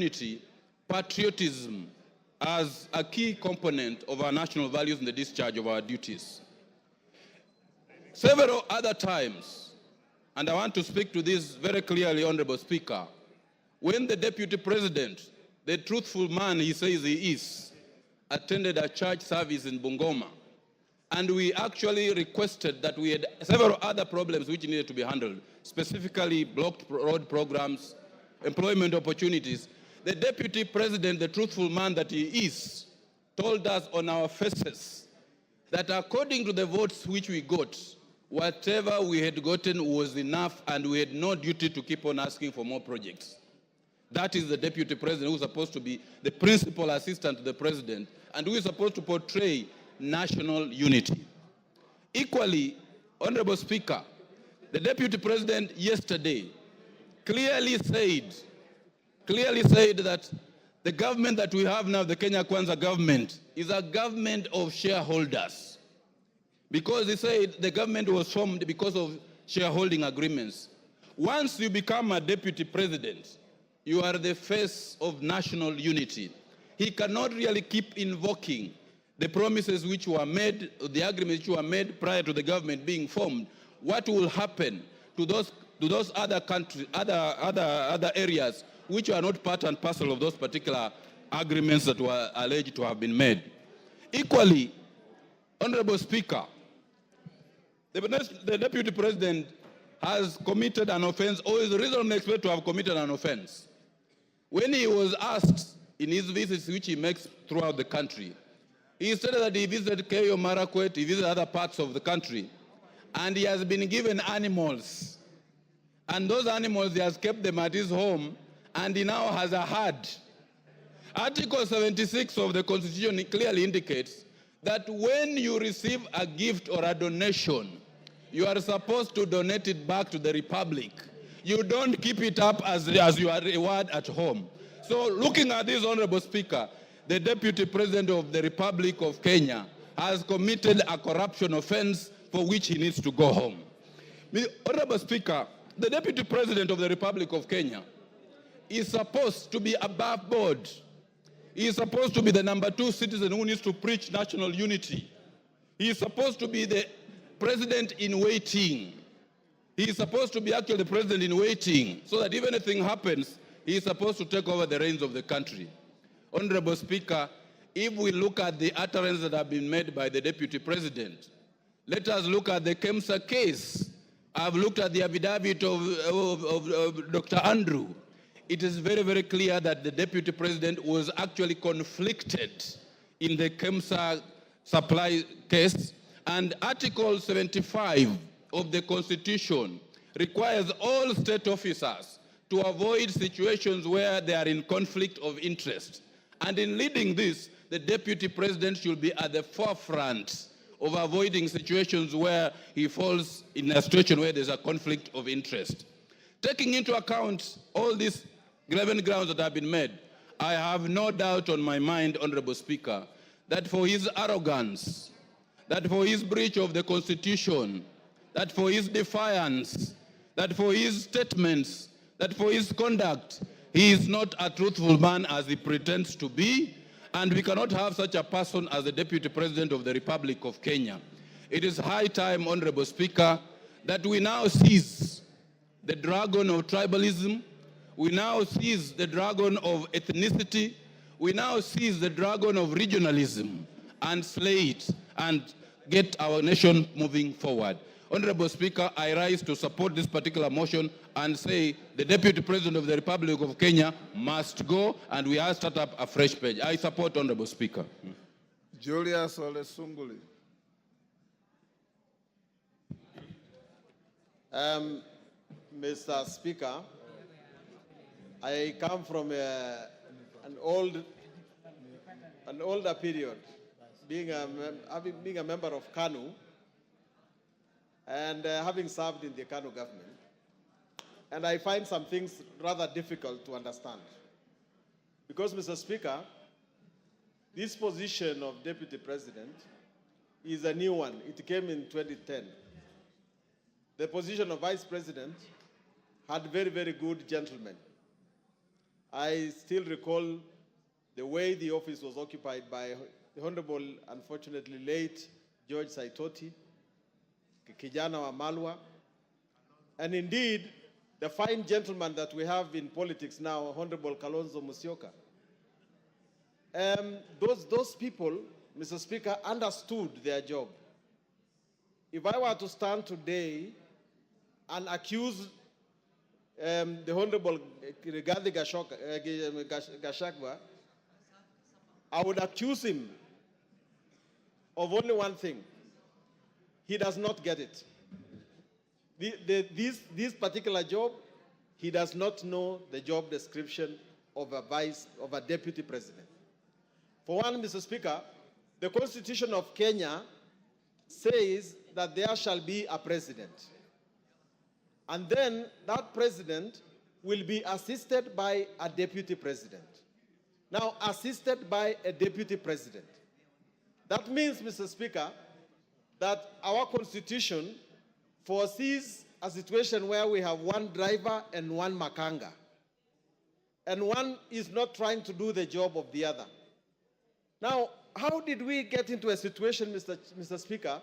unity, patriotism as a key component of our national values in the discharge of our duties. Several other times, and I want to speak to this very clearly, Honorable Speaker, when the Deputy President, the truthful man he says he is, attended a church service in Bungoma, and we actually requested that we had several other problems which needed to be handled, specifically blocked road programs, employment opportunities. The Deputy President, the truthful man that he is, told us on our faces that according to the votes which we got, whatever we had gotten was enough and we had no duty to keep on asking for more projects. That is the Deputy President who is supposed to be the principal assistant to the President and who is supposed to portray national unity. Equally, Honorable Speaker, the Deputy President yesterday clearly said that the government that we have now, the Kenya Kwanza government, is a government of shareholders. Because he said the government was formed because of shareholding agreements. Once you become a Deputy President, you are the face of national unity. He cannot really keep invoking the promises which were made, the agreements which were made prior to the government being formed. What will happen to those other countries, other areas which are not part and parcel of those particular agreements that were alleged to have been made? Equally, Honorable Speaker, the Deputy President has committed an offense, or is reasonably expected to have committed an offense. When he was asked in his visits which he makes throughout the country, he said that he visited Keyo Marakwet, he visited other parts of the country, and he has been given animals. And those animals, he has kept them at his home, and he now has a herd. Article 76 of the Constitution clearly indicates that when you receive a gift or a donation, you are supposed to donate it back to the Republic. You don't keep it up as your reward at home. So looking at this, Honorable Speaker, the Deputy President of the Republic of Kenya has committed a corruption offense for which he needs to go home. Honorable Speaker, the Deputy President of the Republic of Kenya is supposed to be above board. He is supposed to be the number 2 citizen who needs to preach national unity. He is supposed to be the president in waiting. He is supposed to be actually the president in waiting, so that if anything happens, he is supposed to take over the reins of the country. Honorable Speaker, if we look at the utterances that have been made by the Deputy President, let us look at the KEMSA case. I've looked at the affidavit of Dr. Andrew. It is very, very clear that the Deputy President was actually conflicted in the KEMSA supply case, and Article 75 of the Constitution requires all state officers to avoid situations where they are in conflict of interest. And in leading this, the Deputy President should be at the forefront of avoiding situations where he falls in a situation where there's a conflict of interest. Taking into account all these 11 grounds that have been made, I have no doubt on my mind, Honorable Speaker, that for his arrogance, that for his breach of the Constitution, that for his defiance, that for his statements, that for his conduct, he is not a truthful man as he pretends to be, and we cannot have such a person as the Deputy President of the Republic of Kenya. It is high time, Honorable Speaker, that we now seize the dragon of tribalism, we now seize the dragon of ethnicity, we now seize the dragon of regionalism and slay it and get our nation moving forward. Honorable Speaker, I rise to support this particular motion and say the Deputy President of the Republic of Kenya must go and we have start up a fresh page. I support, Honorable Speaker. Julius Ole Sunguli. Mr. Speaker, I come from an older period, being a member of KANU, and having served in the KANU government. And I find some things rather difficult to understand. Because, Mr. Speaker, this position of Deputy President is a new one. It came in 2010. The position of Vice President had very, very good gentlemen. I still recall the way the office was occupied by the Honorable, unfortunately late, George Saitoti, Kijana wa Malwa, and indeed, the fine gentleman that we have in politics now, Honorable Kalonzo Musyoka. Those people, Mr. Speaker, understood their job. If I were to stand today and accuse the Honorable Rigathi Gachagua, I would accuse him of only one thing. He does not get it. This particular job, he does not know the job description of a deputy president. For one, Mr. Speaker, the Constitution of Kenya says that there shall be a president. And then that president will be assisted by a deputy president. Now, assisted by a deputy president. That means, Mr. Speaker, that our Constitution foresees a situation where we have one driver and one makanga. And one is not trying to do the job of the other. Now, how did we get into a situation, Mr. Speaker,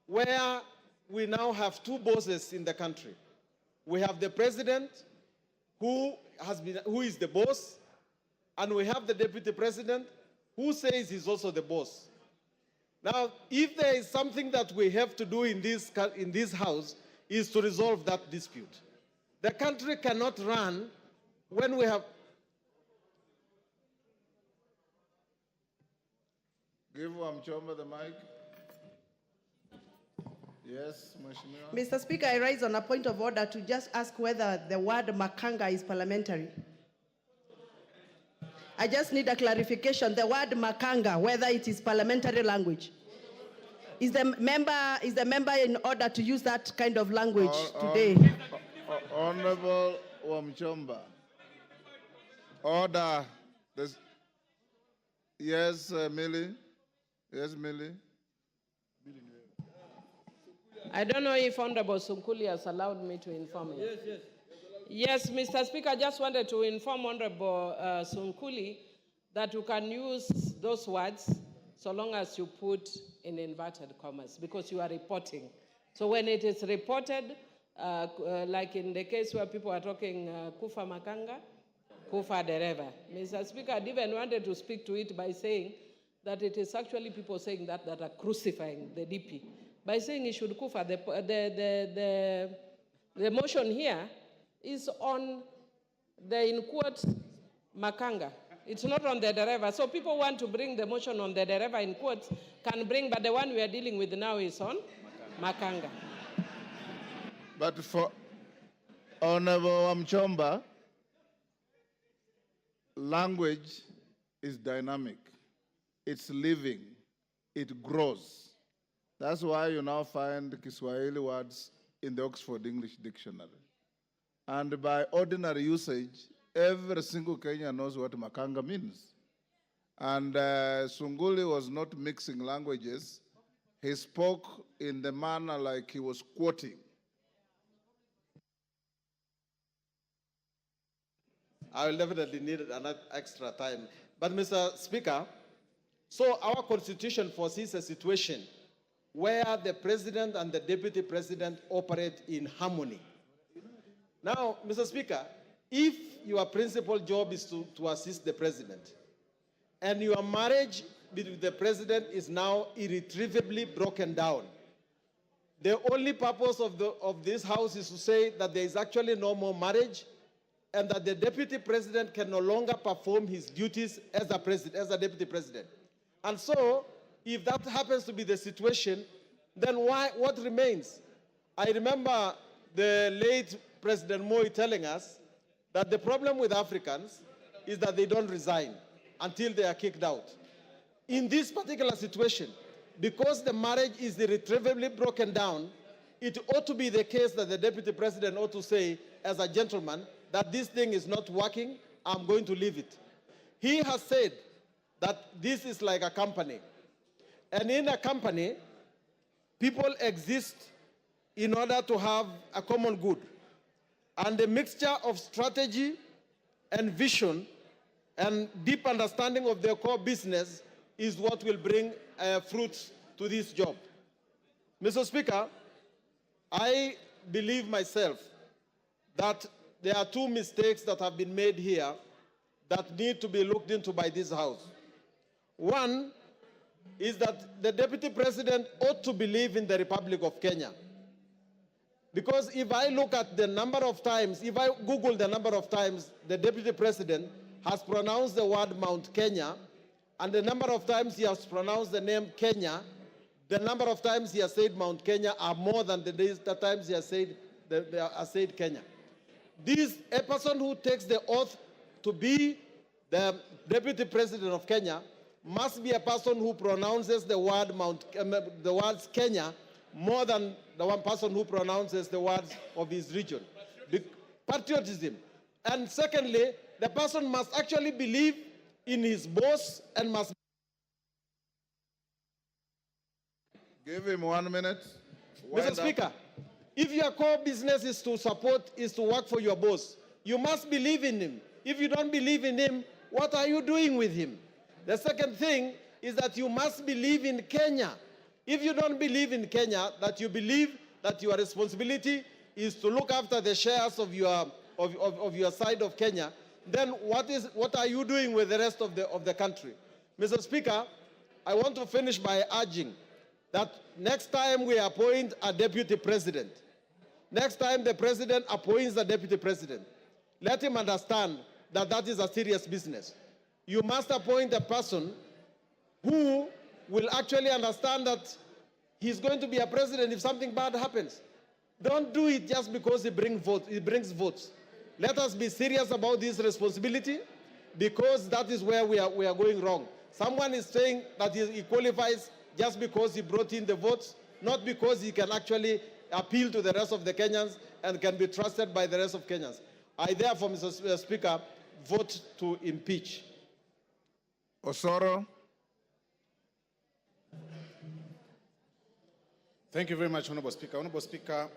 where we now have two bosses in the country? We have the president who is the boss, and we have the deputy president who says he's also the boss. Now, if there is something that we have to do in this house is to resolve that dispute. The country cannot run when we have... Give Wamuchomba the mic. Yes, Mheshimiwa. Mr. Speaker, I rise on a point of order to just ask whether the word makanga is parliamentary. I just need a clarification. The word makanga, whether it is parliamentary language. Is the member in order to use that kind of language today? Honorable Wamuchomba. Order. Yes, Millie. Yes, Millie. I don't know if Honorable Sunkuli has allowed me to inform you. Yes, Mr. Speaker, I just wanted to inform Honorable Sunkuli that you can use those words so long as you put in inverted commas, because you are reporting. So when it is reported, like in the case where people are talking kufa makanga, kufa dereva. Mr. Speaker, I even wanted to speak to it by saying that it is actually people saying that are crucifying the DP. By saying he should kufa, the motion here is on the, in quote, makanga. It's not on the dereva. So people want to bring the motion on the dereva in quotes, can bring, but the one we are dealing with now is on makanga. But for Honorable Wamuchomba, language is dynamic. It's living. It grows. That's why you now find Kiswahili words in the Oxford English Dictionary. And by ordinary usage, every single Kenyan knows what makanga means. And Sunguli was not mixing languages. He spoke in the manner like he was quoting. I will definitely need another extra time. But Mr. Speaker, so our Constitution foresees a situation where the president and the deputy president operate in harmony. Now, Mr. Speaker, if your principal job is to assist the president, and your marriage with the president is now irretrievably broken down, the only purpose of this house is to say that there is actually no more marriage, and that the deputy president can no longer perform his duties as a deputy president. And so, if that happens to be the situation, then what remains? I remember the late President Moi telling us that the problem with Africans is that they don't resign until they are kicked out. In this particular situation, because the marriage is irretrievably broken down, it ought to be the case that the deputy president ought to say, as a gentleman, that this thing is not working, I'm going to leave it. He has said that this is like a company. And in a company, people exist in order to have a common good. And the mixture of strategy and vision and deep understanding of their core business is what will bring fruits to this job. Mr. Speaker, I believe myself that there are two mistakes that have been made here that need to be looked into by this House. One is that the Deputy President ought to believe in the Republic of Kenya. Because if I look at the number of times, if I Google the number of times the Deputy President has pronounced the word Mount Kenya, and the number of times he has pronounced the name Kenya, the number of times he has said Mount Kenya are more than the times he has said Kenya. A person who takes the oath to be the Deputy President of Kenya must be a person who pronounces the words Kenya more than the one person who pronounces the words of his region. Patriotism. And secondly, the person must actually believe in his boss and must. Give him 1 minute. Mr. Speaker, if your core business is to work for your boss, you must believe in him. If you don't believe in him, what are you doing with him? The second thing is that you must believe in Kenya. If you don't believe in Kenya, that you believe that your responsibility is to look after the shares of your side of Kenya, then what are you doing with the rest of the country? Mr. Speaker, I want to finish by urging that next time we appoint a deputy president, next time the president appoints a deputy president, let him understand that that is a serious business. You must appoint a person who will actually understand that he's going to be a president if something bad happens. Don't do it just because he brings votes. Let us be serious about this responsibility, because that is where we are going wrong. Someone is saying that he qualifies just because he brought in the votes, not because he can actually appeal to the rest of the Kenyans and can be trusted by the rest of Kenyans. I therefore, Mr. Speaker, vote to impeach. Osoro. Thank you very much, Honorable Speaker. Honorable Speaker,